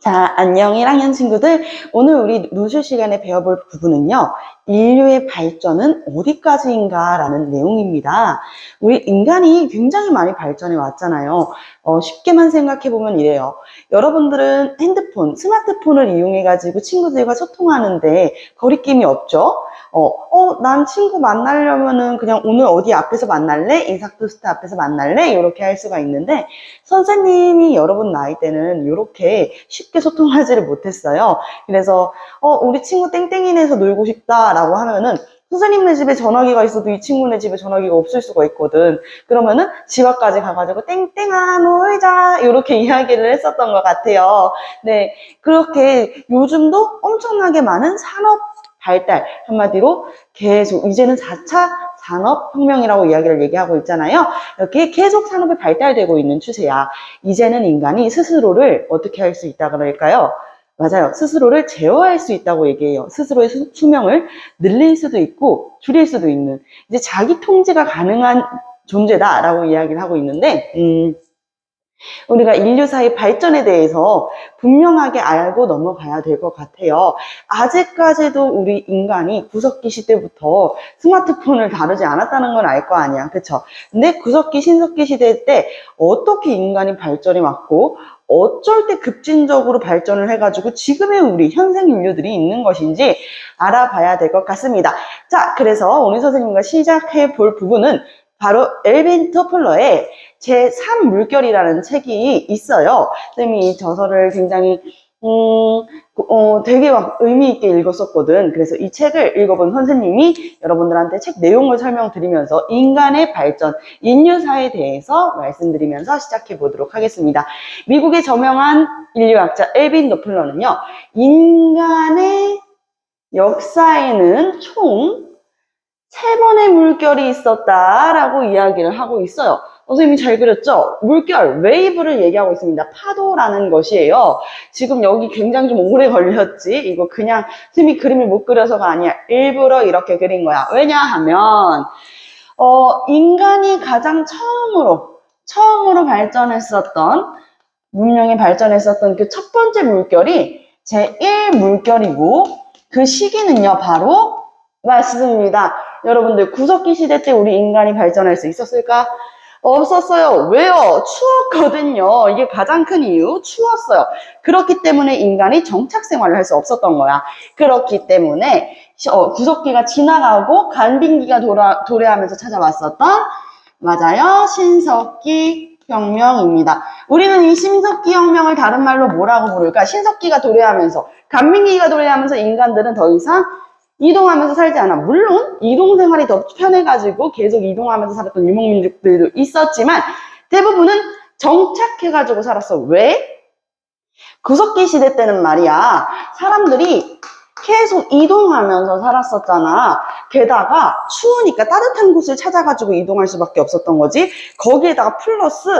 자, 안녕 1학년 친구들. 오늘 우리 노출 시간에 배워볼 부분은요. 인류의 발전은 어디까지인가 라는 내용입니다. 우리 인간이 굉장히 많이 발전해 왔잖아요. 쉽게만 생각해보면 이래요. 여러분들은 핸드폰, 스마트폰을 이용해가지고 친구들과 소통하는데 거리낌이 없죠? 난 친구 만나려면은 그냥 오늘 어디 앞에서 만날래? 인사토스트 앞에서 만날래? 이렇게 할 수가 있는데 선생님이 여러분 나이 때는 이렇게 쉽게 소통하지를 못했어요. 그래서 우리 친구 땡땡이네에서 놀고 싶다라고 하면은 선생님네 집에 전화기가 있어도 이 친구네 집에 전화기가 없을 수가 있거든. 그러면은 집 앞까지 가가지고 땡땡아 놀자 이렇게 이야기를 했었던 것 같아요. 네, 그렇게 요즘도 엄청나게 많은 산업 발달, 한마디로 계속 이제는 4차 산업혁명이라고 이야기를 얘기하고 있잖아요. 이렇게 계속 산업이 발달되고 있는 추세야. 이제는 인간이 스스로를 어떻게 할 수 있다 그럴까요? 맞아요. 스스로를 제어할 수 있다고 얘기해요. 스스로의 수명을 늘릴 수도 있고 줄일 수도 있는 이제 자기 통제가 가능한 존재다라고 이야기를 하고 있는데 우리가 인류사의 발전에 대해서 분명하게 알고 넘어가야 될 것 같아요. 아직까지도 우리 인간이 구석기 시대부터 스마트폰을 다루지 않았다는 건 알 거 아니야. 그쵸? 근데 구석기, 신석기 시대 때 어떻게 인간이 발전해 왔고 어쩔 때 급진적으로 발전을 해가지고 지금의 우리 현생 인류들이 있는 것인지 알아봐야 될 것 같습니다. 자, 그래서 오늘 선생님과 시작해 볼 부분은 바로 엘빈 토플러의 제3물결이라는 책이 있어요. 선생님이 이 저서를 굉장히 되게 막 의미 있게 읽었었거든. 그래서 이 책을 읽어본 선생님이 여러분들한테 책 내용을 설명드리면서 인간의 발전, 인류사에 대해서 말씀드리면서 시작해 보도록 하겠습니다. 미국의 저명한 인류학자 엘빈 토플러는요, 인간의 역사에는 총 3번의 물결이 있었다라고 이야기를 하고 있어요. 선생님이 잘 그렸죠? 물결, 웨이브를 얘기하고 있습니다. 파도라는 것이에요. 지금 여기 굉장히 좀 오래 걸렸지? 이거 그냥 선생님이 그림을 못 그려서가 아니야. 일부러 이렇게 그린 거야. 왜냐하면 인간이 가장 처음으로 발전했었던, 문명이 발전했었던 그 첫 번째 물결이 제1물결이고 그 시기는요, 바로 맞습니다. 여러분들 구석기 시대 때 우리 인간이 발전할 수 있었을까? 없었어요. 왜요? 추웠거든요. 이게 가장 큰 이유. 추웠어요. 그렇기 때문에 인간이 정착 생활을 할 수 없었던 거야. 그렇기 때문에 구석기가 지나가고 간빙기가 도래하면서 찾아왔었던, 맞아요, 신석기 혁명입니다. 우리는 이 신석기 혁명을 다른 말로 뭐라고 부를까? 신석기가 도래하면서, 간빙기가 도래하면서 인간들은 더 이상 이동하면서 살지 않아. 물론 이동 생활이 더 편해가지고 계속 이동하면서 살았던 유목민족들도 있었지만 대부분은 정착해가지고 살았어. 왜? 구석기 시대 때는 말이야, 사람들이 계속 이동하면서 살았었잖아. 게다가 추우니까 따뜻한 곳을 찾아가지고 이동할 수밖에 없었던 거지. 거기에다가 플러스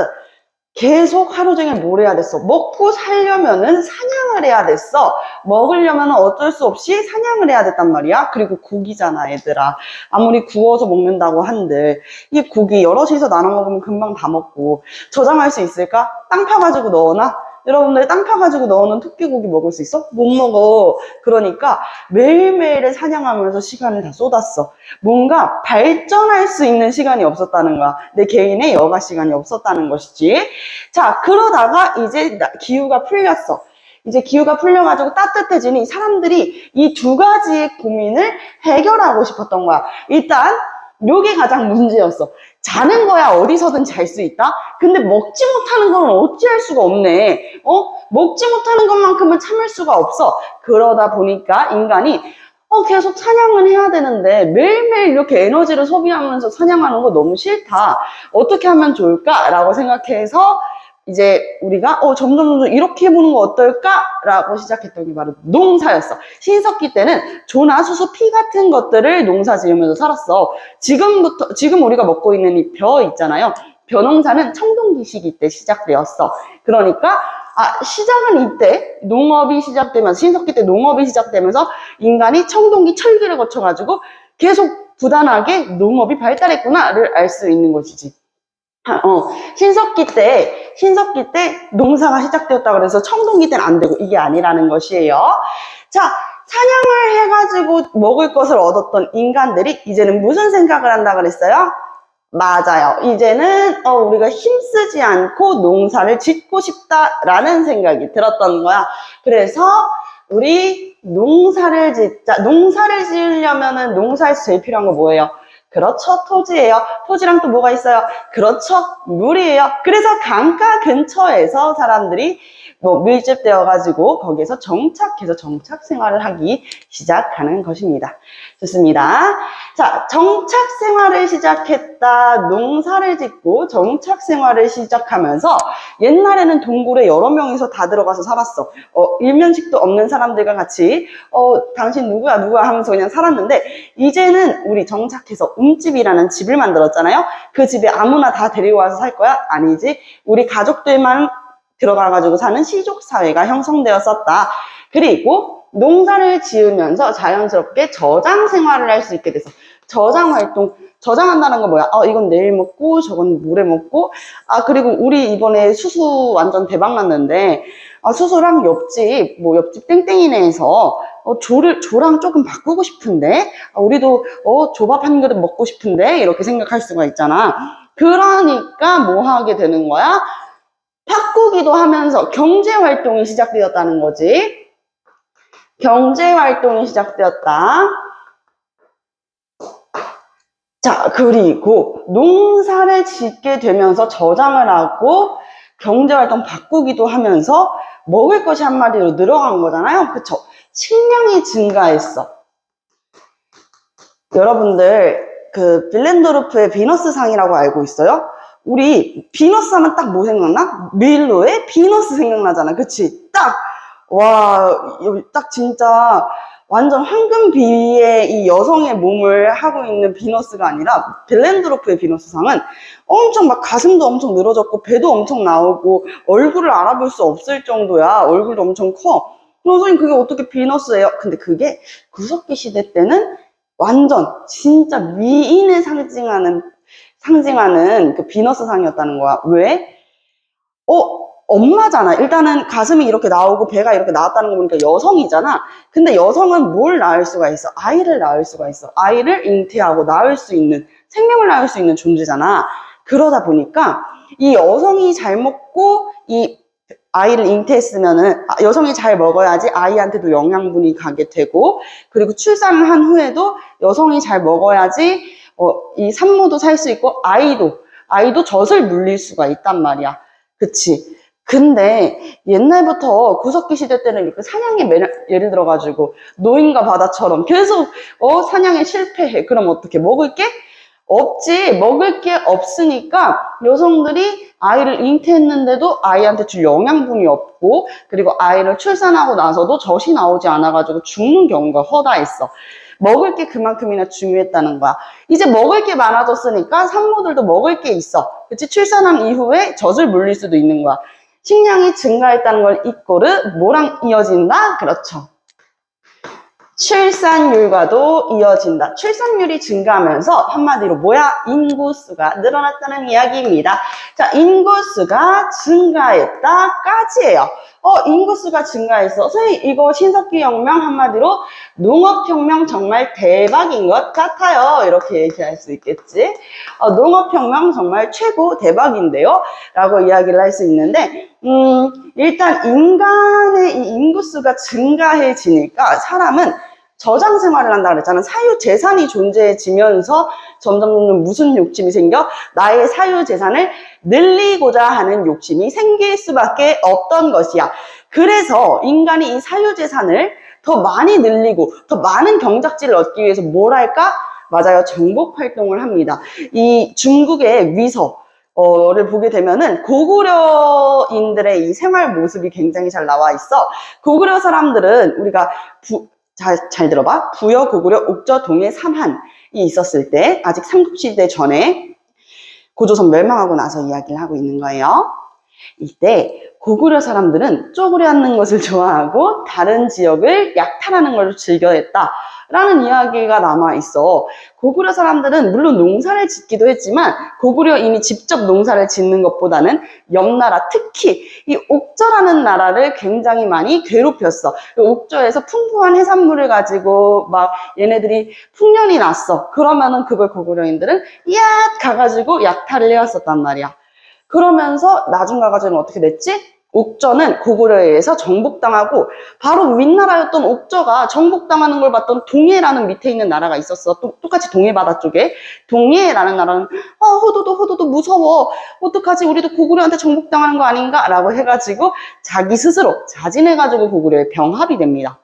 계속 하루 종일 뭘 해야 됐어? 먹고 살려면은 사냥을 해야 됐어. 먹으려면은 어쩔 수 없이 사냥을 해야 됐단 말이야. 그리고 고기잖아, 얘들아. 아무리 구워서 먹는다고 한들 이 고기 여럿이서 나눠 먹으면 금방 다 먹고 저장할 수 있을까? 땅 파가지고 넣어놔? 여러분들 땅 파가지고 넣어놓은 토끼고기 먹을 수 있어? 못 먹어. 그러니까 매일매일을 사냥하면서 시간을 다 쏟았어. 뭔가 발전할 수 있는 시간이 없었다는 거야. 내 개인의 여가 시간이 없었다는 것이지. 자, 그러다가 이제 기후가 풀렸어. 이제 기후가 풀려가지고 따뜻해지니 사람들이 이 두 가지의 고민을 해결하고 싶었던 거야. 일단 요게 가장 문제였어. 자는 거야 어디서든 잘 수 있다? 근데 먹지 못하는 건 어찌할 수가 없네. 먹지 못하는 것만큼은 참을 수가 없어. 그러다 보니까 인간이 계속 사냥을 해야 되는데 매일매일 이렇게 에너지를 소비하면서 사냥하는 거 너무 싫다. 어떻게 하면 좋을까? 라고 생각해서 이제 우리가 점점 이렇게 해보는 거 어떨까? 라고 시작했던 게 바로 농사였어. 신석기 때는 조나 수수 피 같은 것들을 농사 지으면서 살았어. 지금 우리가 먹고 있는 이 벼 있잖아요. 벼 농사는 청동기 시기 때 시작되었어. 그러니까 시작은 이때 농업이 시작되면서, 신석기 때 농업이 시작되면서 인간이 청동기 철기를 거쳐가지고 계속 부단하게 농업이 발달했구나를 알 수 있는 것이지. 신석기 때 농사가 시작되었다 그래서 청동기 때는 안 되고 이게 아니라는 것이에요. 자, 사냥을 해가지고 먹을 것을 얻었던 인간들이 이제는 무슨 생각을 한다 그랬어요? 맞아요. 이제는 우리가 힘쓰지 않고 농사를 짓고 싶다라는 생각이 들었던 거야. 그래서 우리 농사를 짓자. 농사를 지으려면은 농사에서 제일 필요한 거 뭐예요? 그렇죠. 토지예요. 토지랑 또 뭐가 있어요? 그렇죠. 물이에요. 그래서 강가 근처에서 사람들이 밀집되어 가지고 거기에서 정착해서 정착 생활을 하기 시작하는 것입니다. 좋습니다. 자, 정착 생활을 시작했다. 농사를 짓고 정착 생활을 시작하면서 옛날에는 동굴에 여러 명이서 다 들어가서 살았어. 일면식도 없는 사람들과 같이 당신 누구야 하면서 그냥 살았는데 이제는 우리 정착해서 움집이라는 집을 만들었잖아요. 그 집에 아무나 다 데리고 와서 살 거야? 아니지. 우리 가족들만 들어가가지고 사는 시족사회가 형성되었었다. 그리고 농사를 지으면서 자연스럽게 저장 생활을 할 수 있게 돼서 저장 활동, 저장한다는 건 뭐야? 이건 내일 먹고 저건 모레 먹고 그리고 우리 이번에 수수 완전 대박 났는데 수수랑 옆집 땡땡이네에서 조랑 조금 바꾸고 싶은데 우리도 조밥 한 그릇 먹고 싶은데 이렇게 생각할 수가 있잖아. 그러니까 뭐 하게 되는 거야? 바꾸기도 하면서 경제활동이 시작되었다는 거지. 경제활동이 시작되었다. 자, 그리고 농사를 짓게 되면서 저장을 하고 경제활동 바꾸기도 하면서 먹을 것이 한마디로 늘어간 거잖아요. 그쵸? 식량이 증가했어. 여러분들 그 빌렌도르프의 비너스 상이라고 알고 있어요? 우리 비너스 하면 딱 뭐 생각나? 밀로의 비너스 생각나잖아. 그치? 딱 진짜 완전 황금 비위의 이 여성의 몸을 하고 있는 비너스가 아니라 빌렌도르프의 비너스상은 엄청 막 가슴도 엄청 늘어졌고 배도 엄청 나오고 얼굴을 알아볼 수 없을 정도야. 얼굴도 엄청 커. 선생님 그게 어떻게 비너스예요? 근데 그게 구석기 시대 때는 완전 진짜 미인을 상징하는 그 비너스 상이었다는 거야. 왜? 엄마잖아. 일단은 가슴이 이렇게 나오고 배가 이렇게 나왔다는 거 보니까 여성이잖아. 근데 여성은 뭘 낳을 수가 있어? 아이를 낳을 수가 있어. 아이를 잉태하고 낳을 수 있는, 생명을 낳을 수 있는 존재잖아. 그러다 보니까 이 여성이 잘 먹고 이 아이를 잉태했으면은 여성이 잘 먹어야지 아이한테도 영양분이 가게 되고 그리고 출산을 한 후에도 여성이 잘 먹어야지 이 산모도 살 수 있고 아이도 젖을 물릴 수가 있단 말이야. 그치? 근데 옛날부터 구석기 시대 때는 이렇게 사냥에 예를 들어가지고 노인과 바다처럼 계속 사냥에 실패해. 그럼 어떻게 먹을 게 없지. 먹을 게 없으니까 여성들이 아이를 잉태했는데도 아이한테 줄 영양분이 없고 그리고 아이를 출산하고 나서도 젖이 나오지 않아가지고 죽는 경우가 허다했어. 먹을 게 그만큼이나 중요했다는 거야. 이제 먹을 게 많아졌으니까 산모들도 먹을 게 있어. 그치? 출산한 이후에 젖을 물릴 수도 있는 거야. 식량이 증가했다는 걸 이꼬르 뭐랑 이어진다? 그렇죠. 출산율과도 이어진다. 출산율이 증가하면서 한마디로 뭐야? 인구수가 늘어났다는 이야기입니다. 자, 인구수가 증가했다까지예요. 인구수가 증가했어. 선생님, 이거 신석기 혁명 한마디로 농업혁명 정말 대박인 것 같아요. 이렇게 얘기할 수 있겠지. 농업혁명 정말 최고 대박인데요. 라고 이야기를 할 수 있는데, 일단 인간의 이 인구수가 증가해지니까 사람은 저장 생활을 한다 그랬잖아. 사유재산이 존재해지면서 점점 무슨 욕심이 생겨? 나의 사유재산을 늘리고자 하는 욕심이 생길 수밖에 없던 것이야. 그래서 인간이 이 사유재산을 더 많이 늘리고 더 많은 경작지를 얻기 위해서 뭘 할까? 맞아요. 정복활동을 합니다. 이 중국의 위서를 보게 되면은 고구려인들의 이 생활 모습이 굉장히 잘 나와 있어. 고구려 사람들은 우리가 잘 들어봐. 부여, 고구려, 옥저, 동해, 삼한이 있었을 때 아직 삼국시대 전에 고조선 멸망하고 나서 이야기를 하고 있는 거예요. 이때 고구려 사람들은 쪼그려 앉는 것을 좋아하고 다른 지역을 약탈하는 것을 즐겨했다 라는 이야기가 남아있어. 고구려 사람들은 물론 농사를 짓기도 했지만 고구려인이 직접 농사를 짓는 것보다는 옆나라, 특히 이 옥저라는 나라를 굉장히 많이 괴롭혔어. 옥저에서 풍부한 해산물을 가지고 막 얘네들이 풍년이 났어. 그러면은 그걸 고구려인들은 야 가가지고 약탈을 해왔었단 말이야. 그러면서 나중 가가지고는 어떻게 됐지? 옥저는 고구려에 의해서 정복당하고 바로 윗나라였던 옥저가 정복당하는 걸 봤던 동해라는 밑에 있는 나라가 있었어. 똑같이 동해바다 쪽에. 동해라는 나라는 호도도 무서워. 어떡하지? 우리도 고구려한테 정복당하는 거 아닌가? 라고 해가지고 자기 스스로 자진해가지고 고구려에 병합이 됩니다.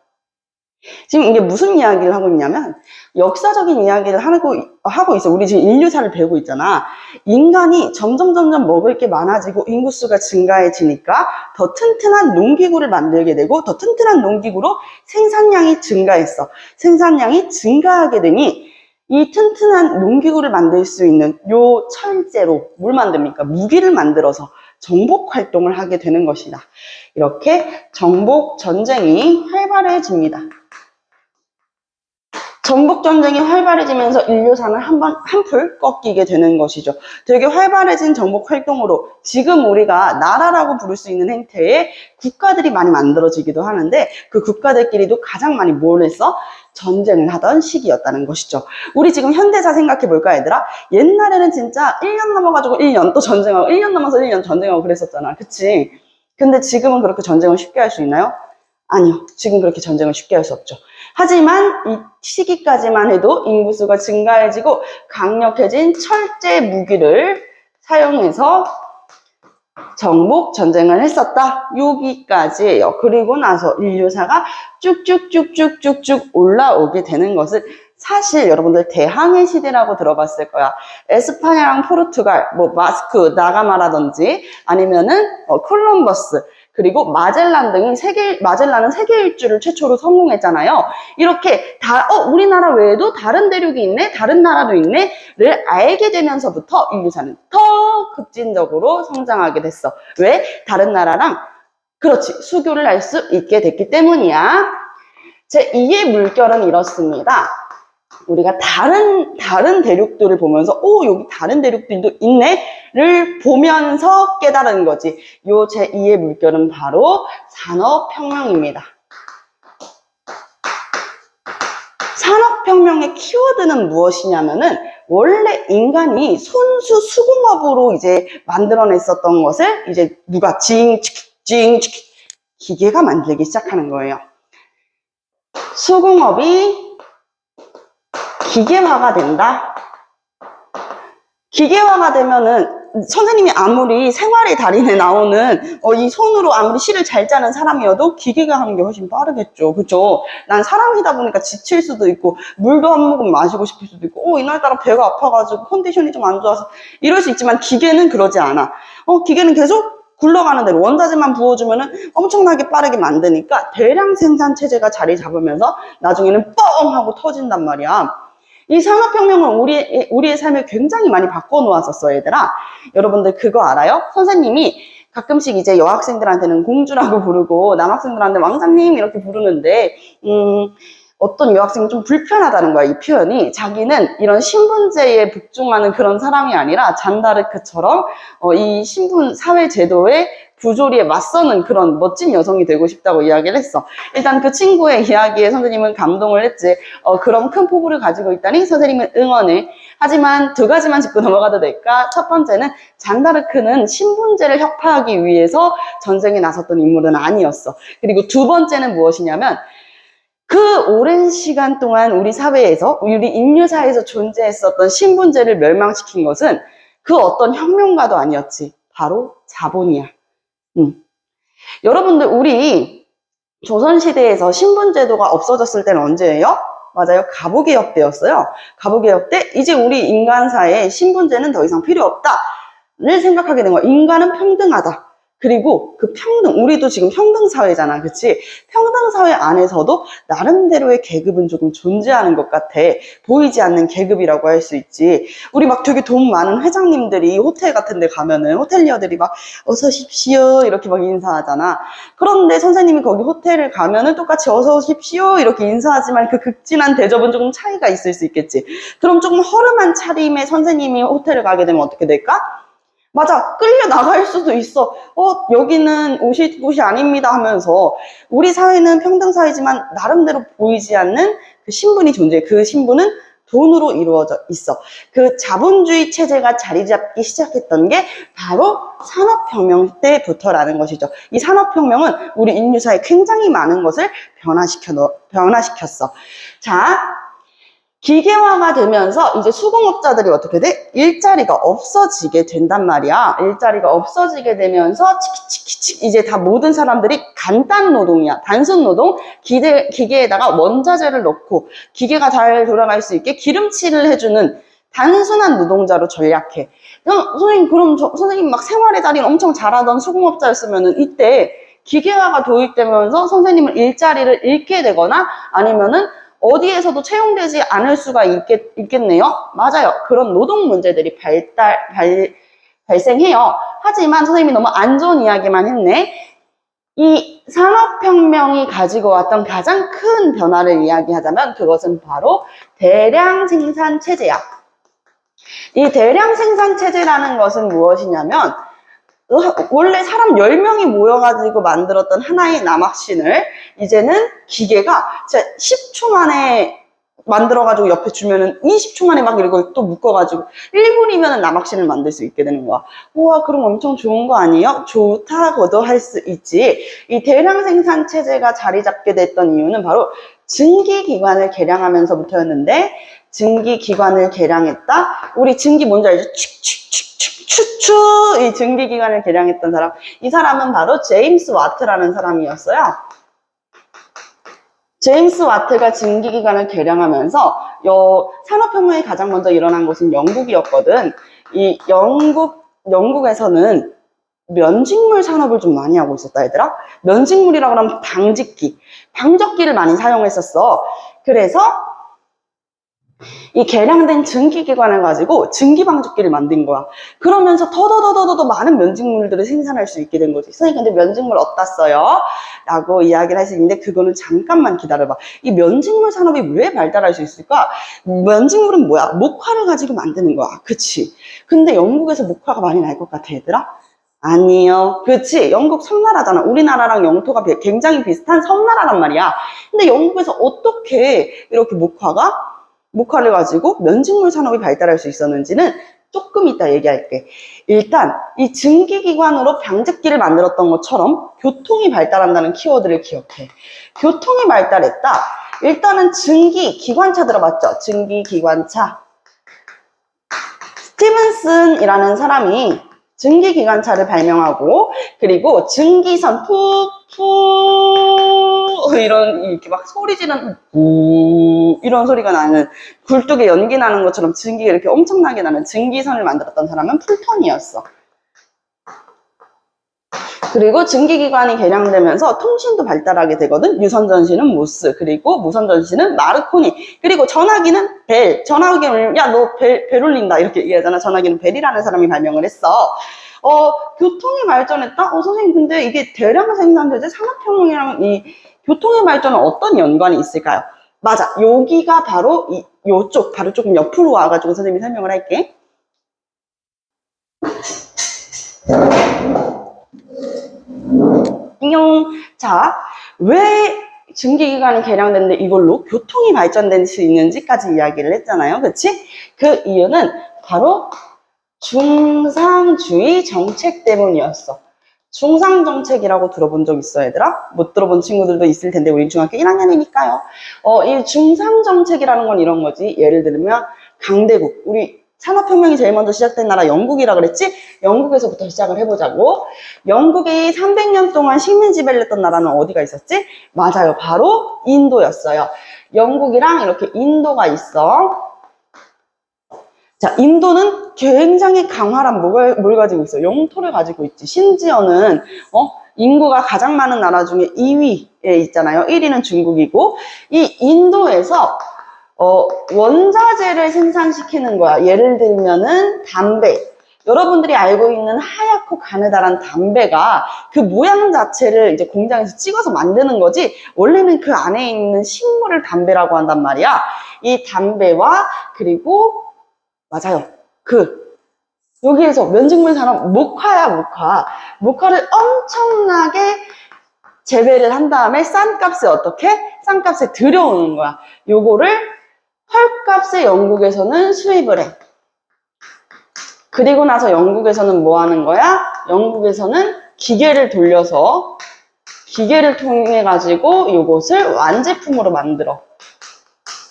지금 이게 무슨 이야기를 하고 있냐면 역사적인 이야기를 하고 있어. 우리 지금 인류사를 배우고 있잖아. 인간이 점점 먹을 게 많아지고 인구수가 증가해지니까 더 튼튼한 농기구를 만들게 되고 더 튼튼한 농기구로 생산량이 증가했어. 생산량이 증가하게 되니 이 튼튼한 농기구를 만들 수 있는 요 철제로 뭘 만듭니까? 무기를 만들어서 정복 활동을 하게 되는 것이다. 이렇게 정복 전쟁이 활발해집니다. 정복전쟁이 활발해지면서 인류사는 한풀 꺾이게 되는 것이죠. 되게 활발해진 정복활동으로 지금 우리가 나라라고 부를 수 있는 행태의 국가들이 많이 만들어지기도 하는데 그 국가들끼리도 가장 많이 뭘 했어? 전쟁을 하던 시기였다는 것이죠. 우리 지금 현대사 생각해 볼까 얘들아? 옛날에는 진짜 1년 넘어가지고 1년 또 전쟁하고 1년 넘어서 1년 전쟁하고 그랬었잖아. 그치? 근데 지금은 그렇게 전쟁을 쉽게 할 수 있나요? 아니요. 지금 그렇게 전쟁을 쉽게 할 수 없죠. 하지만 이 시기까지만 해도 인구수가 증가해지고 강력해진 철제 무기를 사용해서 정복 전쟁을 했었다. 여기까지예요. 그리고 나서 인류사가 쭉쭉 올라오게 되는 것을 사실 여러분들 대항해 시대라고 들어봤을 거야. 에스파냐랑 포르투갈, 마스크, 나가마라든지 아니면은 콜럼버스 그리고 마젤란 등이 마젤란은 세계 일주를 최초로 성공했잖아요. 이렇게 우리나라 외에도 다른 대륙이 있네, 다른 나라도 있네를 알게 되면서부터 인류사는 더 급진적으로 성장하게 됐어. 왜? 다른 나라랑 그렇지 수교를 할 수 있게 됐기 때문이야. 제2의 물결은 이렇습니다. 우리가 다른 대륙들을 보면서 여기 다른 대륙들도 있네를 보면서 깨달은 거지. 요 제2의 물결은 바로 산업혁명입니다. 산업혁명의 키워드는 무엇이냐면은 원래 인간이 손수 수공업으로 이제 만들어냈었던 것을 이제 누가 기계가 만들기 시작하는 거예요. 수공업이 기계화가 된다. 기계화가 되면은 선생님이 아무리 생활의 달인에 나오는 이 손으로 아무리 시를 잘 짜는 사람이어도 기계가 하는 게 훨씬 빠르겠죠. 그죠? 난 사람이다 보니까 지칠 수도 있고 물도 한 모금 마시고 싶을 수도 있고 이날따라 배가 아파가지고 컨디션이 좀 안 좋아서 이럴 수 있지만 기계는 그러지 않아. 기계는 계속 굴러가는 대로 원자재만 부어주면은 엄청나게 빠르게 만드니까 대량 생산 체제가 자리 잡으면서 나중에는 뻥 하고 터진단 말이야. 이 산업혁명은 우리의 삶을 굉장히 많이 바꿔놓았었어, 얘들아. 여러분들 그거 알아요? 선생님이 가끔씩 이제 여학생들한테는 공주라고 부르고 남학생들한테 왕자님 이렇게 부르는데 어떤 여학생은 좀 불편하다는 거야, 이 표현이. 자기는 이런 신분제에 복종하는 그런 사람이 아니라 잔다르크처럼 이 신분 사회 제도의 부조리에 맞서는 그런 멋진 여성이 되고 싶다고 이야기를 했어. 일단 그 친구의 이야기에 선생님은 감동을 했지. 그럼 큰 포부를 가지고 있다니 선생님은 응원을. 하지만 두 가지만 짚고 넘어가도 될까? 첫 번째는 잔다르크는 신분제를 혁파하기 위해서 전쟁에 나섰던 인물은 아니었어. 그리고 두 번째는 무엇이냐면 그 오랜 시간 동안 우리 사회에서, 우리 인류사에서 존재했었던 신분제를 멸망시킨 것은 그 어떤 혁명가도 아니었지. 바로 자본이야. 여러분들 우리 조선시대에서 신분제도가 없어졌을 때는 언제예요? 맞아요. 가부개혁 때였어요. 가부개혁 때 이제 우리 인간사에 신분제는 더 이상 필요 없다를 생각하게 된 거야. 인간은 평등하다. 그리고 그 평등, 우리도 지금 평등사회잖아, 그치? 평등사회 안에서도 나름대로의 계급은 조금 존재하는 것 같아. 보이지 않는 계급이라고 할 수 있지. 우리 막 되게 돈 많은 회장님들이 호텔 같은 데 가면은 호텔리어들이 막 어서 오십시오 이렇게 막 인사하잖아. 그런데 선생님이 거기 호텔을 가면은 똑같이 어서 오십시오 이렇게 인사하지만 그 극진한 대접은 조금 차이가 있을 수 있겠지. 그럼 조금 허름한 차림의 선생님이 호텔을 가게 되면 어떻게 될까? 맞아, 끌려 나갈 수도 있어. 여기는 오실 곳이 아닙니다 하면서. 우리 사회는 평등사회지만 나름대로 보이지 않는 그 신분이 존재해. 그 신분은 돈으로 이루어져 있어. 그 자본주의 체제가 자리 잡기 시작했던 게 바로 산업혁명 때부터라는 것이죠. 이 산업혁명은 우리 인류사에 굉장히 많은 것을 변화시켰어. 자, 기계화가 되면서 이제 수공업자들이 어떻게 돼? 일자리가 없어지게 된단 말이야. 일자리가 없어지게 되면서 치키치키치 이제 다 모든 사람들이 간단 노동이야. 단순 노동, 기계에다가 원자재를 넣고 기계가 잘 돌아갈 수 있게 기름칠을 해주는 단순한 노동자로 전략해. 선생님, 선생님 막 생활의 달인 엄청 잘하던 수공업자였으면은 이때 기계화가 도입되면서 선생님은 일자리를 잃게 되거나 아니면은 어디에서도 채용되지 않을 수가 있겠네요. 맞아요. 그런 노동 문제들이 발생해요. 하지만 선생님이 너무 안 좋은 이야기만 했네. 이 산업혁명이 가지고 왔던 가장 큰 변화를 이야기하자면 그것은 바로 대량 생산 체제야. 이 대량 생산 체제라는 것은 무엇이냐면 원래 사람 10명이 모여가지고 만들었던 하나의 남학신을 이제는 기계가 진짜 10초 만에 만들어가지고 옆에 주면은 20초 만에 막 이러고 또 묶어가지고 1분이면은 남학신을 만들 수 있게 되는 거야. 우와, 그럼 엄청 좋은 거 아니에요? 좋다고도 할 수 있지. 이 대량 생산 체제가 자리 잡게 됐던 이유는 바로 증기기관을 개량하면서부터였는데, 증기기관을 개량했다? 우리 증기 뭔지 알죠? 추추 이 증기기관을 개량했던 사람, 이 사람은 바로 제임스 와트라는 사람이었어요. 제임스 와트가 증기기관을 개량하면서 산업혁명이 가장 먼저 일어난 곳은 영국이었거든. 이 영국에서는 면직물 산업을 좀 많이 하고 있었다, 얘들아. 면직물이라고 하면 방적기를 많이 사용했었어. 그래서 이 개량된 증기기관을 가지고 증기방적기를 만든 거야. 그러면서 더더더더 많은 면직물들을 생산할 수 있게 된 거지. 선생님, 근데 면직물 어디다 써요? 라고 이야기를 할 수 있는데 그거는 잠깐만 기다려봐. 이 면직물 산업이 왜 발달할 수 있을까? 면직물은 뭐야? 목화를 가지고 만드는 거야. 그치? 근데 영국에서 목화가 많이 날 것 같아, 얘들아? 아니요. 그치? 영국 섬나라잖아. 우리나라랑 영토가 굉장히 비슷한 섬나라란 말이야. 근데 영국에서 어떻게 이렇게 목화를 가지고 면직물 산업이 발달할 수 있었는지는 조금 이따 얘기할게. 일단 이 증기기관으로 방적기를 만들었던 것처럼 교통이 발달한다는 키워드를 기억해. 교통이 발달했다. 일단은 증기기관차 들어봤죠? 증기기관차. 스티븐슨이라는 사람이 증기기관차를 발명하고, 그리고 증기선 이렇게 막 소리 지르는 이런 소리가 나는, 굴뚝에 연기 나는 것처럼 증기가 이렇게 엄청나게 나는 증기선을 만들었던 사람은 풀턴이었어. 그리고 증기기관이 개량되면서 통신도 발달하게 되거든. 유선전시는 모스, 그리고 무선전시는 마르코니, 그리고 전화기는 벨. 전화기는 야, 너 벨 울린다 이렇게 얘기하잖아. 전화기는 벨이라는 사람이 발명을 했어. 교통이 발전했다? 선생님, 근데 이게 대량 생산되지? 산업혁명이랑 이 교통의 발전은 어떤 연관이 있을까요? 맞아. 여기가 바로 요쪽, 바로 조금 옆으로 와가지고 선생님이 설명을 할게. 자, 왜 증기기관이 개량됐는데 이걸로 교통이 발전될 수 있는지까지 이야기를 했잖아요. 그치? 그 이유는 바로 중상주의 정책 때문이었어. 중상정책이라고 들어본 적 있어, 얘들아? 못 들어본 친구들도 있을 텐데 우리 중학교 1학년이니까요. 이 중상정책이라는 건 이런 거지. 예를 들면 강대국, 우리 산업혁명이 제일 먼저 시작된 나라 영국이라 그랬지? 영국에서부터 시작을 해보자고. 영국이 300년 동안 식민 지배를 했던 나라는 어디가 있었지? 맞아요. 바로 인도였어요. 영국이랑 이렇게 인도가 있어. 자, 인도는 굉장히 강활한 뭘 가지고 있어? 영토를 가지고 있지. 심지어는, 인구가 가장 많은 나라 중에 2위에 있잖아요. 1위는 중국이고, 이 인도에서, 원자재를 생산시키는 거야. 예를 들면은 담배. 여러분들이 알고 있는 하얗고 가느다란 담배가 그 모양 자체를 이제 공장에서 찍어서 만드는 거지, 원래는 그 안에 있는 식물을 담배라고 한단 말이야. 이 담배와, 그리고 맞아요. 여기에서 면직물 산업, 목화야, 목화. 목화를 엄청나게 재배를 한 다음에 싼 값에 들여오는 거야. 요거를 헐값에 영국에서는 수입을 해. 그리고 나서 영국에서는 뭐 하는 거야? 영국에서는 기계를 통해 가지고 요것을 완제품으로 만들어.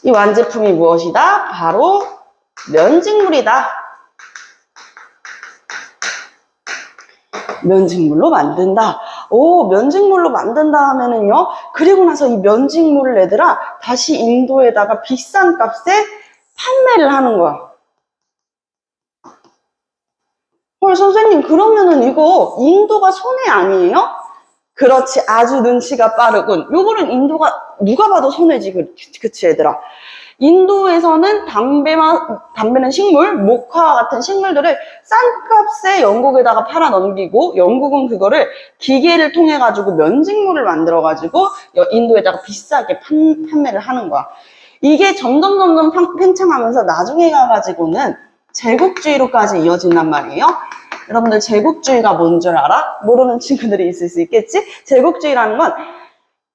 이 완제품이 무엇이다? 바로 면직물이다. 면직물로 만든다. 면직물로 만든다 하면은요, 그리고 나서 이 면직물을 얘들아 다시 인도에다가 비싼 값에 판매를 하는 거야. 헐, 선생님, 그러면은 이거 인도가 손해 아니에요? 그렇지, 아주 눈치가 빠르군. 요거는 인도가 누가 봐도 손해지. 그치 얘들아. 인도에서는 담배는 식물, 목화와 같은 식물들을 싼 값에 영국에다가 팔아 넘기고, 영국은 그거를 기계를 통해 가지고 면직물을 만들어 가지고 인도에다가 비싸게 판매를 하는 거야. 이게 점점 팽창하면서 나중에 가가지고는 제국주의로까지 이어진단 말이에요. 여러분들 제국주의가 뭔 줄 알아? 모르는 친구들이 있을 수 있겠지? 제국주의라는 건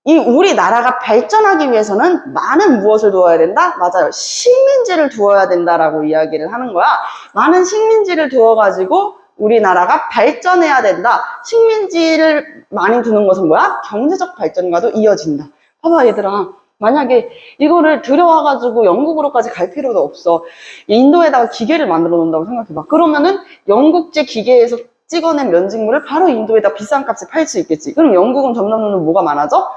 우리나라가 발전하기 위해서는 많은 무엇을 두어야 된다? 맞아요. 식민지를 두어야 된다라고 이야기를 하는 거야. 많은 식민지를 두어가지고 우리나라가 발전해야 된다. 식민지를 많이 두는 것은 뭐야? 경제적 발전과도 이어진다. 봐봐 얘들아. 만약에 이거를 들여와가지고 영국으로까지 갈 필요도 없어. 인도에다가 기계를 만들어 놓는다고 생각해봐. 그러면은 영국제 기계에서 찍어낸 면직물을 바로 인도에다 비싼 값에 팔 수 있겠지. 그럼 영국은 점점 뭐가 많아져?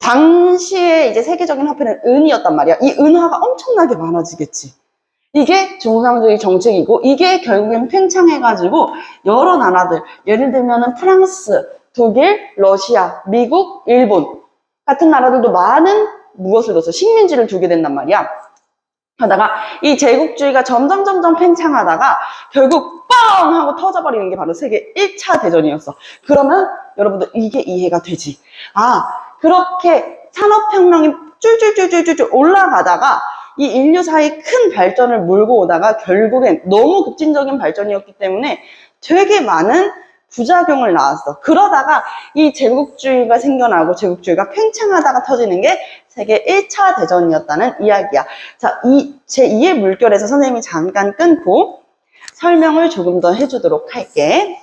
당시에 이제 세계적인 화폐는 은이었단 말이야. 이 은화가 엄청나게 많아지겠지. 이게 중상주의 정책이고, 이게 결국엔 팽창해가지고 여러 나라들, 예를 들면은 프랑스, 독일, 러시아, 미국, 일본 같은 나라들도 많은 무엇을 뒀어? 식민지를 두게 된단 말이야. 하다가 이 제국주의가 점점 팽창하다가 결국 뻥 하고 터져버리는 게 바로 세계 1차 대전이었어. 그러면 여러분들 이게 이해가 되지. 그렇게 산업혁명이 쫄쫄 올라가다가 이 인류 사이의 큰 발전을 몰고 오다가 결국엔 너무 급진적인 발전이었기 때문에 되게 많은 부작용을 낳았어. 그러다가 이 제국주의가 생겨나고 제국주의가 팽창하다가 터지는 게 세계 1차 대전이었다는 이야기야. 자, 제2의 물결에서 선생님이 잠깐 끊고 설명을 조금 더 해주도록 할게.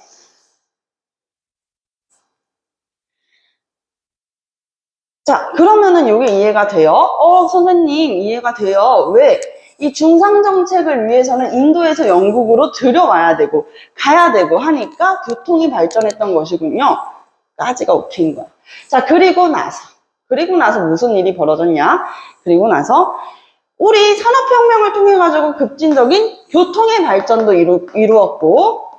자, 그러면은 이게 이해가 돼요? 선생님, 이해가 돼요. 왜? 이 중상정책을 위해서는 인도에서 영국으로 들여와야 되고, 가야 되고 하니까 교통이 발전했던 것이군요. 까지가 오케이인 거야. 자, 그리고 나서 무슨 일이 벌어졌냐? 그리고 나서, 우리 산업혁명을 통해가지고 급진적인 교통의 발전도 이루었고,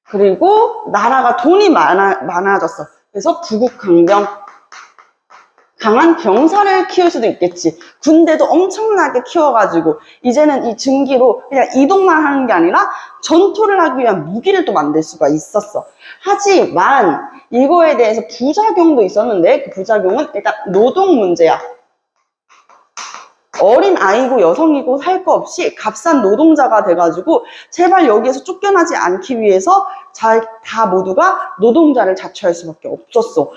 그리고 나라가 돈이 많아졌어. 그래서 부국강병, 강한 병사를 키울 수도 있겠지. 군대도 엄청나게 키워가지고 이제는 이 증기로 그냥 이동만 하는 게 아니라 전투를 하기 위한 무기를 또 만들 수가 있었어. 하지만 이거에 대해서 부작용도 있었는데 그 부작용은 일단 노동 문제야. 어린 아이고 여성이고 살 거 없이 값싼 노동자가 돼가지고 제발 여기에서 쫓겨나지 않기 위해서 다 모두가 노동자를 자처할 수밖에 없었어.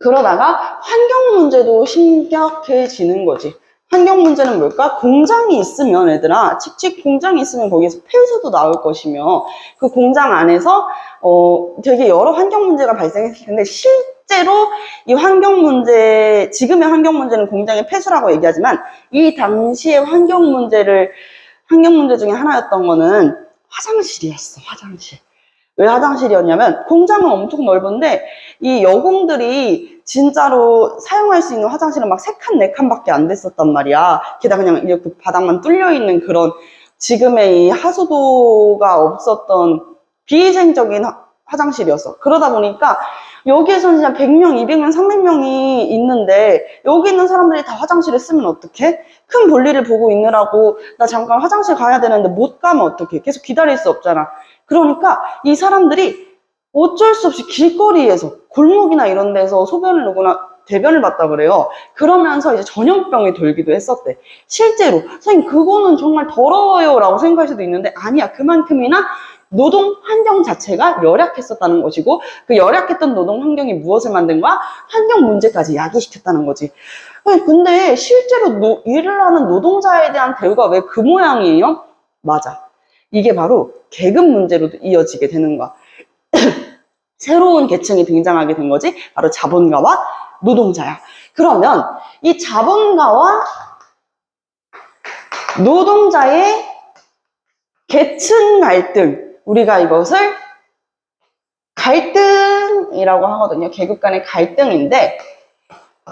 그러다가 환경 문제도 심각해지는 거지. 환경 문제는 뭘까? 공장이 있으면 얘들아, 칙칙 공장이 있으면 거기에서 폐수도 나올 것이며 그 공장 안에서 되게 여러 환경 문제가 발생했을 텐데 실제로 이 환경 문제, 지금의 환경 문제는 공장의 폐수라고 얘기하지만 이 당시의 환경 문제 중에 하나였던 거는 화장실이었어. 화장실. 왜 화장실이었냐면 공장은 엄청 넓은데 이 여공들이 진짜로 사용할 수 있는 화장실은 막 3칸, 4칸밖에 안 됐었단 말이야. 게다가 그냥 이렇게 바닥만 뚫려 있는 그런 지금의 이 하수도가 없었던 비위생적인 화장실이었어. 그러다 보니까 여기에서는 그냥 100명, 200명, 300명이 있는데 여기 있는 사람들이 다 화장실에 쓰면 어떡해? 큰 볼일을 보고 있느라고 나 잠깐 화장실 가야 되는데 못 가면 어떡해? 계속 기다릴 수 없잖아. 그러니까 이 사람들이 어쩔 수 없이 길거리에서 골목이나 이런 데서 소변을 누구나 대변을 봤다 그래요. 그러면서 이제 전염병이 돌기도 했었대. 실제로 선생님 그거는 정말 더러워요 라고 생각할 수도 있는데 아니야. 그만큼이나 노동 환경 자체가 열악했었다는 것이고 그 열악했던 노동 환경이 무엇을 만든 거야? 환경 문제까지 야기시켰다는 거지. 근데 실제로 일을 하는 노동자에 대한 대우가 왜 그 모양이에요? 맞아. 이게 바로 계급 문제로도 이어지게 되는 거야. 새로운 계층이 등장하게 된 거지. 바로 자본가와 노동자야. 그러면 이 자본가와 노동자의 계층 갈등, 우리가 이것을 갈등이라고 하거든요. 계급 간의 갈등인데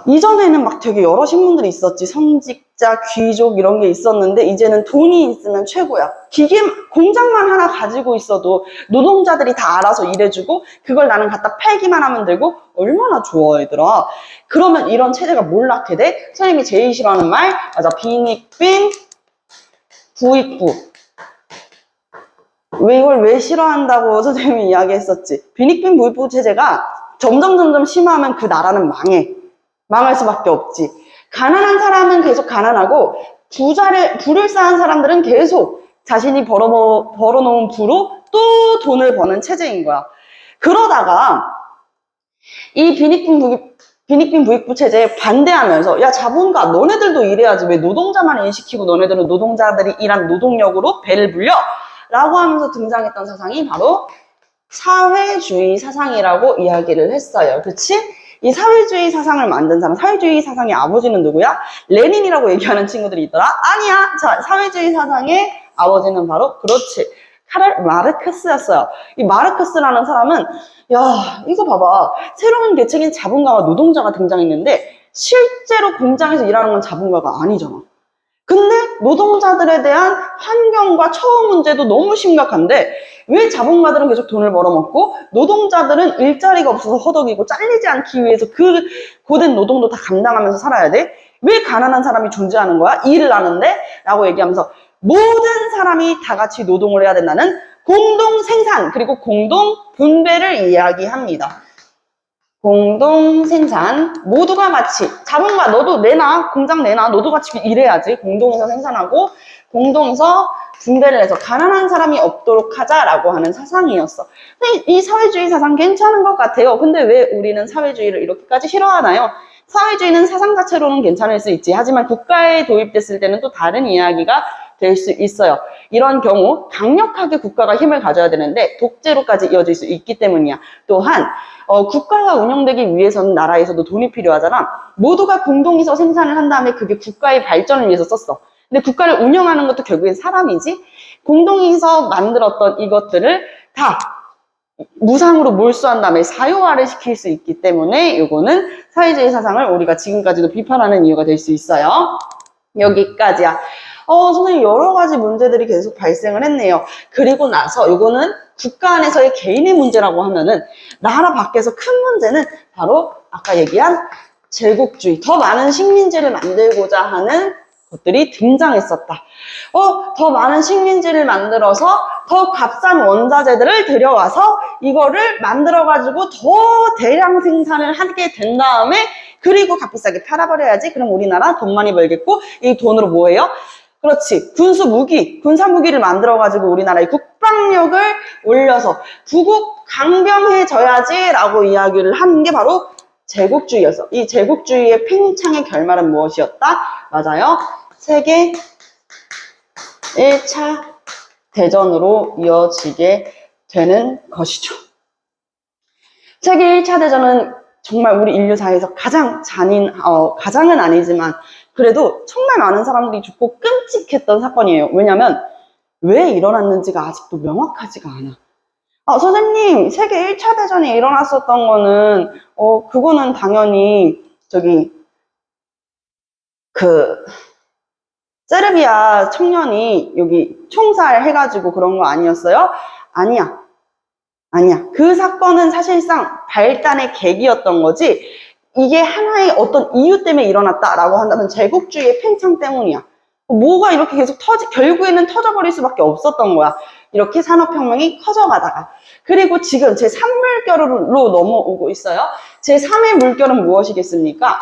이전에는 막 되게 여러 신분들이 있었지. 성직자, 귀족 이런 게 있었는데 이제는 돈이 있으면 최고야. 기계, 공장만 하나 가지고 있어도 노동자들이 다 알아서 일해주고 그걸 나는 갖다 팔기만 하면 되고 얼마나 좋아 얘들아. 그러면 이런 체제가 뭘 낳게 돼? 선생님이 제일 싫어하는 말 맞아. 빈익빈 부익부. 이걸 왜 싫어한다고 선생님이 이야기했었지. 빈익빈 부익부 체제가 점점 심하면 그 나라는 망할 수밖에 없지. 가난한 사람은 계속 가난하고 부를 쌓은 사람들은 계속 자신이 벌어놓은 부로 또 돈을 버는 체제인 거야. 그러다가 이 빈익빈 부익부 체제에 반대하면서 야 자본가 너네들도 일해야지 왜 노동자만 일시키고 너네들은 노동자들이 일한 노동력으로 배를 불려? 라고 하면서 등장했던 사상이 바로 사회주의 사상이라고 이야기를 했어요. 그치? 이 사회주의 사상을 만든 사람, 사회주의 사상의 아버지는 누구야? 레닌이라고 얘기하는 친구들이 있더라. 아니야. 자, 사회주의 사상의 아버지는 바로 그렇지. 카를 마르크스였어요. 이 마르크스라는 사람은 야 이거 봐봐. 새로운 계층인 자본가와 노동자가 등장했는데 실제로 공장에서 일하는 건 자본가가 아니잖아. 근데 노동자들에 대한 환경과 처우 문제도 너무 심각한데 왜 자본가들은 계속 돈을 벌어먹고 노동자들은 일자리가 없어서 허덕이고 잘리지 않기 위해서 그 고된 노동도 다 감당하면서 살아야 돼? 왜 가난한 사람이 존재하는 거야? 일을 하는데? 라고 얘기하면서 모든 사람이 다 같이 노동을 해야 된다는 공동 생산 그리고 공동 분배를 이야기합니다. 공동 생산 모두가 같이 자본가 너도 내놔 공장 내놔 너도 같이 일해야지 공동에서 생산하고 공동에서 분배를 해서 가난한 사람이 없도록 하자라고 하는 사상이었어. 이 사회주의 사상 괜찮은 것 같아요. 근데 왜 우리는 사회주의를 이렇게까지 싫어하나요? 사회주의는 사상 자체로는 괜찮을 수 있지. 하지만 국가에 도입됐을 때는 또 다른 이야기가 될 수 있어요. 이런 경우 강력하게 국가가 힘을 가져야 되는데 독재로까지 이어질 수 있기 때문이야. 또한 국가가 운영되기 위해서는 나라에서도 돈이 필요하잖아. 모두가 공동에서 생산을 한 다음에 그게 국가의 발전을 위해서 썼어. 근데 국가를 운영하는 것도 결국엔 사람이지. 공동에서 만들었던 이것들을 다 무상으로 몰수한 다음에 사유화를 시킬 수 있기 때문에 이거는 사회주의 사상을 우리가 지금까지도 비판하는 이유가 될 수 있어요. 여기까지야. 선생님 여러 가지 문제들이 계속 발생을 했네요. 그리고 나서 이거는 국가 안에서의 개인의 문제라고 하면은 나라 밖에서 큰 문제는 바로 아까 얘기한 제국주의, 더 많은 식민지를 만들고자 하는 것들이 등장했었다. 더 많은 식민지를 만들어서 더 값싼 원자재들을 들여와서 이거를 만들어가지고 더 대량 생산을 하게 된 다음에 그리고 값비싸게 팔아버려야지. 그럼 우리나라 돈 많이 벌겠고 이 돈으로 뭐 해요? 그렇지. 군사무기를 만들어가지고 우리나라의 국방력을 올려서 부국 강병해져야지 라고 이야기를 하는 게 바로 제국주의였어. 이 제국주의의 팽창의 결말은 무엇이었다? 맞아요. 세계 1차 대전으로 이어지게 되는 것이죠. 세계 1차 대전은 정말 우리 인류사에서 가장 가장은 아니지만 그래도 정말 많은 사람들이 죽고 끔찍했던 사건이에요. 왜냐면 왜 일어났는지가 아직도 명확하지가 않아. 선생님, 세계 1차 대전이 일어났었던 거는, 그거는 당연히, 세르비아 청년이 여기 총살해가지고 그런 거 아니었어요? 아니야. 아니야. 그 사건은 사실상 발단의 계기였던 거지, 이게 하나의 어떤 이유 때문에 일어났다라고 한다면 제국주의의 팽창 때문이야. 뭐가 이렇게 계속 결국에는 터져버릴 수밖에 없었던 거야. 이렇게 산업혁명이 커져가다가. 그리고 지금 제3물결로 넘어오고 있어요. 제3의 물결은 무엇이겠습니까?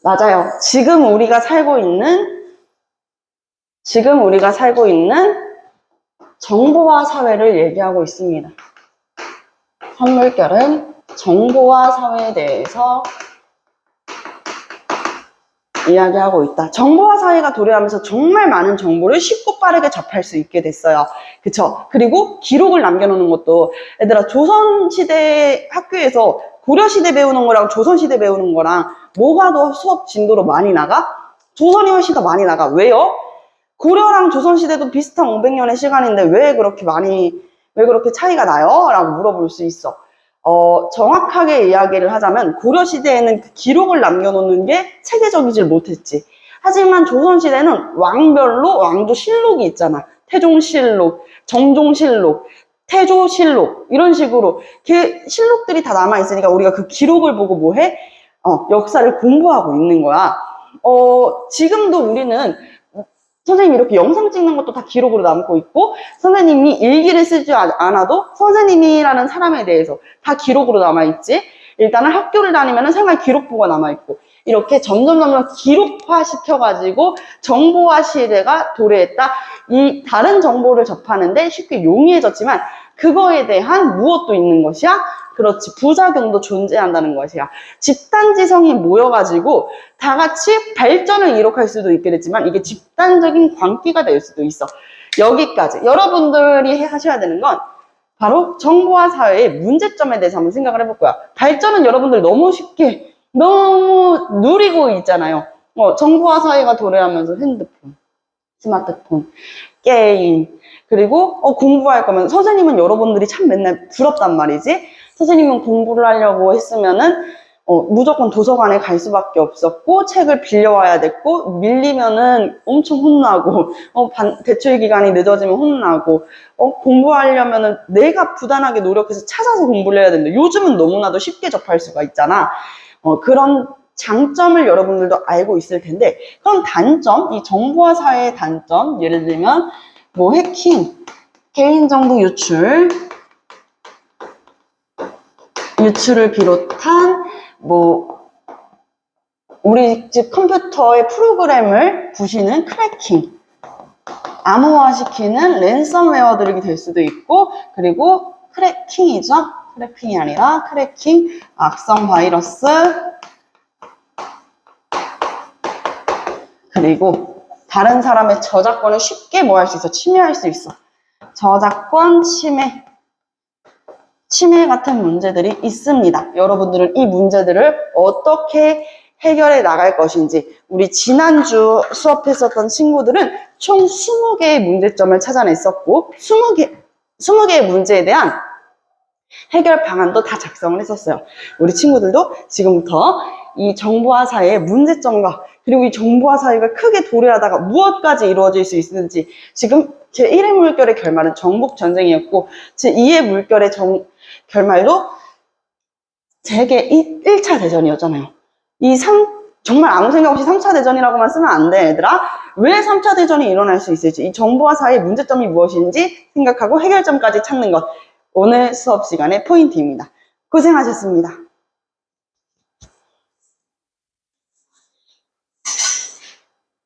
맞아요. 지금 우리가 살고 있는 정보화 사회를 얘기하고 있습니다. 산물결은 정보화 사회에 대해서 이야기하고 있다. 정보화 사회가 도래하면서 정말 많은 정보를 쉽고 빠르게 접할 수 있게 됐어요. 그쵸? 그리고 기록을 남겨놓는 것도, 얘들아, 조선시대 학교에서 고려시대 배우는 거랑 조선시대 배우는 거랑 뭐가 더 수업 진도로 많이 나가? 조선이 훨씬 더 많이 나가. 왜요? 고려랑 조선시대도 비슷한 500년의 시간인데 왜 그렇게 차이가 나요? 라고 물어볼 수 있어. 정확하게 이야기를 하자면 고려시대에는 그 기록을 남겨놓는 게 체계적이질 못했지. 하지만 조선시대는 왕별로 왕조실록이 있잖아. 태종실록, 정종실록, 태조실록, 이런 식으로 그 실록들이 다 남아있으니까 우리가 그 기록을 보고 뭐해? 역사를 공부하고 있는 거야. 지금도 우리는 선생님이 이렇게 영상 찍는 것도 다 기록으로 남고 있고, 선생님이 일기를 쓰지 않아도 선생님이라는 사람에 대해서 다 기록으로 남아있지. 일단은 학교를 다니면 생활 기록부가 남아있고, 이렇게 점점 기록화 시켜가지고 정보화 시대가 도래했다. 이 다른 정보를 접하는데 쉽게 용이해졌지만 그거에 대한 무엇도 있는 것이야? 그렇지, 부작용도 존재한다는 것이야. 집단지성이 모여가지고 다 같이 발전을 이룩할 수도 있게 됐지만 이게 집단적인 광기가 될 수도 있어. 여기까지. 여러분들이 하셔야 되는 건 바로 정보화 사회의 문제점에 대해서 한번 생각을 해볼 거야. 발전은 여러분들 너무 쉽게, 너무 누리고 있잖아요. 정보화 사회가 도래하면서 핸드폰, 스마트폰, 게임, 그리고 공부할 거면, 선생님은 여러분들이 참 맨날 부럽단 말이지. 선생님은 공부를 하려고 했으면은 무조건 도서관에 갈 수밖에 없었고, 책을 빌려와야 됐고, 밀리면은 엄청 혼나고, 대출 기간이 늦어지면 혼나고, 공부하려면은 내가 부단하게 노력해서 찾아서 공부를 해야 된다. 요즘은 너무나도 쉽게 접할 수가 있잖아. 그런 장점을 여러분들도 알고 있을 텐데, 그럼 단점, 이 정보화 사회의 단점, 예를 들면 뭐 해킹, 개인정보 유출을 비롯한 우리 집 컴퓨터의 프로그램을 부시는 크래킹, 암호화시키는 랜섬웨어들이 될 수도 있고, 그리고 크래킹이죠. 크래킹이 아니라 크래킹, 악성 바이러스, 그리고 다른 사람의 저작권을 쉽게 할 수 있어. 침해할 수 있어. 저작권 침해 같은 문제들이 있습니다. 여러분들은 이 문제들을 어떻게 해결해 나갈 것인지, 우리 지난주 수업했었던 친구들은 총 20개의 문제점을 찾아냈었고 20개의 문제에 대한 해결 방안도 다 작성을 했었어요. 우리 친구들도 지금부터 이 정보화 사회의 문제점과, 그리고 이 정보화 사회가 크게 도래하다가 무엇까지 이루어질 수 있는지, 지금 제1의 물결의 결말은 정복전쟁이었고 제2의 물결의 결말도 세계 1차 대전이었잖아요. 정말 아무 생각 없이 3차 대전이라고만 쓰면 안 돼, 얘들아. 왜 3차 대전이 일어날 수 있을지, 이 정보화 사회의 문제점이 무엇인지 생각하고 해결점까지 찾는 것, 오늘 수업 시간의 포인트입니다. 고생하셨습니다.